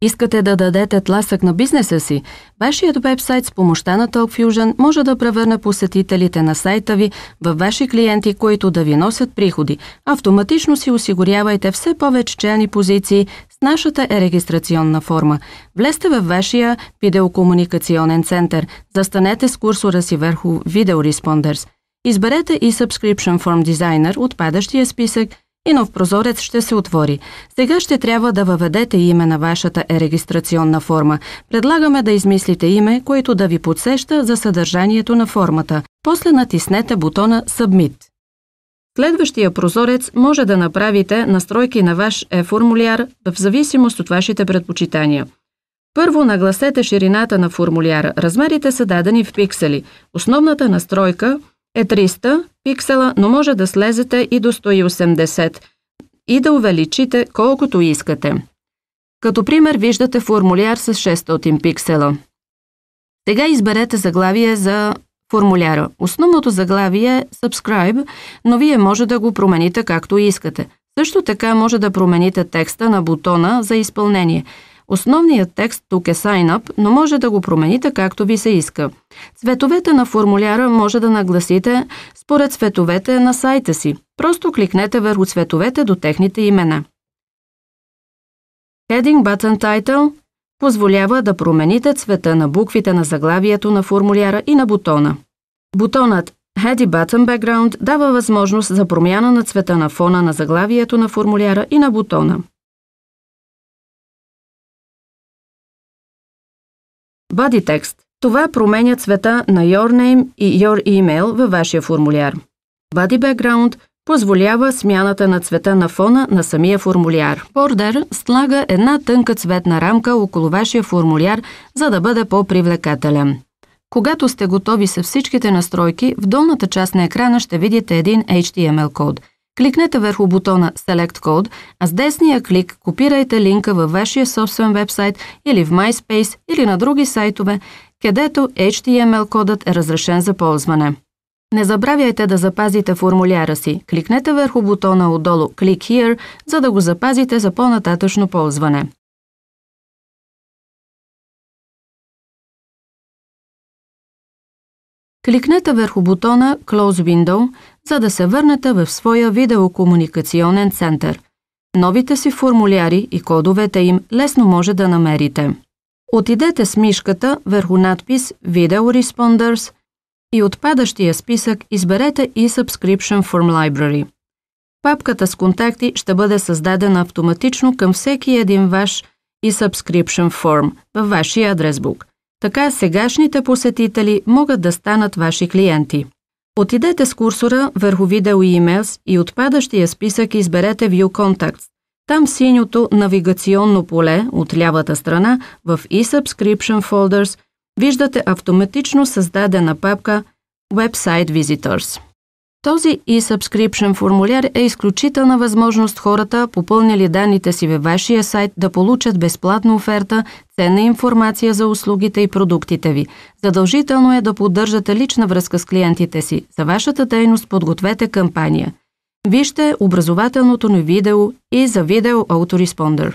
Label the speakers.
Speaker 1: Искате да дадете тласък на бизнеса си? Вашият вебсайт с помощта на TalkFusion може да превърне посетителите на сайта ви в ваши клиенти, които да ви носят приходи. Автоматично си осигурявайте все повече челни позиции с нашата регистрационна форма. Влезте във вашия видеокомуникационен център, застанете с курсора си върху Video Responders. Изберете и Subscription Form Designer от падащия списък и нов прозорец ще се отвори. Сега ще трябва да въведете име на вашата регистрационна форма. Предлагаме да измислите име, което да ви подсеща за съдържанието на формата. После натиснете бутона Submit. Следващия прозорец може да направите настройки на ваш формуляр в зависимост от вашите предпочитания. Първо нагласете ширината на формуляра. Размерите са дадени в пиксели. Основната настройка е 300 пиксела, но може да слезете и до 180 и да увеличите колкото искате. Като пример виждате формуляр с 600 пиксела. Сега изберете заглавие за формуляра. Основното заглавие е Subscribe, но вие може да го промените както искате. Също така може да промените текста на бутона за изпълнение. Основният текст тук е Sign Up, но може да го промените както ви се иска. Цветовете на формуляра може да нагласите според цветовете на сайта си. Просто кликнете върху цветовете до техните имена. Heading Button Title позволява да промените цвета на буквите на заглавието на формуляра и на бутона. Бутонът Heady Button Background дава възможност за промяна на цвета на фона на заглавието на формуляра и на бутона. Body Text. Това променя цвета на Your Name и Your Email във вашия формуляр. Body Background позволява смяната на цвета на фона на самия формуляр. Border слага една тънка цветна рамка около вашия формуляр, за да бъде по-привлекателен. Когато сте готови с всичките настройки, в долната част на екрана ще видите един HTML код. Кликнете върху бутона Select Code, а с десния клик копирайте линка във вашия собствен вебсайт или в MySpace или на други сайтове, където HTML кодът е разрешен за ползване. Не забравяйте да запазите формуляра си. Кликнете върху бутона отдолу Click Here, за да го запазите за по-нататъчно ползване. Кликнете върху бутона Close Window, за да се върнете в своя видеокомуникационен център. Новите си формуляри и кодовете им лесно може да намерите. Отидете с мишката върху надпис Video Responders и от падащия списък изберете e-Subscription Form Library. Папката с контакти ще бъде създадена автоматично към всеки един ваш e-Subscription Form във вашия адресбук. Така сегашните посетители могат да станат ваши клиенти. Отидете с курсора върху Video Emails и от падащия списък изберете View Contacts. Там синьото навигационно поле от лявата страна в e-Subscription Folders виждате автоматично създадена папка Website Visitors. Този e-Subscription формуляр е изключителна възможност хората, попълнили данните си във вашия сайт, да получат безплатна оферта, ценна информация за услугите и продуктите ви. Задължително е да поддържате лична връзка с клиентите си. За вашата дейност подгответе кампания. Вижте образователното ни видео и за Video Autoresponder.